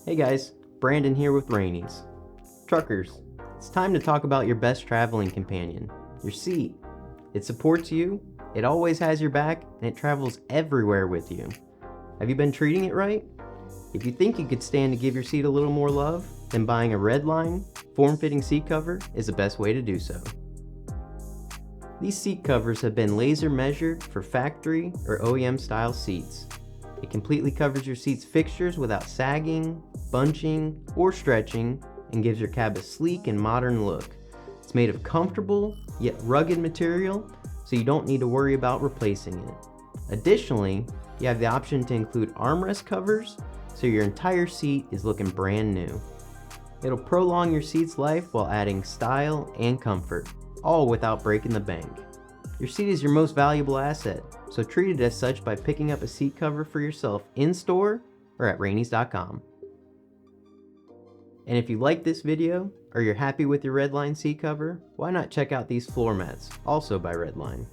Hey guys, Brandon here with Raney's. Truckers, it's time to talk about your best traveling companion, your seat. It supports you, it always has your back, and it travels everywhere with you. Have you been treating it right? If you think you could stand to give your seat a little more love, then buying a Redline, form-fitting seat cover is the best way to do so. These seat covers have been laser measured for factory or OEM style seats. It completely covers your seat's fixtures without sagging, bunching, or stretching, and gives your cab a sleek and modern look. It's made of comfortable, yet rugged material, so you don't need to worry about replacing it. Additionally, you have the option to include armrest covers, so your entire seat is looking brand new. It'll prolong your seat's life while adding style and comfort, all without breaking the bank. Your seat is your most valuable asset, so treat it as such by picking up a seat cover for yourself in-store or at Raneys.com. And if you like this video, or you're happy with your Redline seat cover, why not check out these floor mats, also by Redline.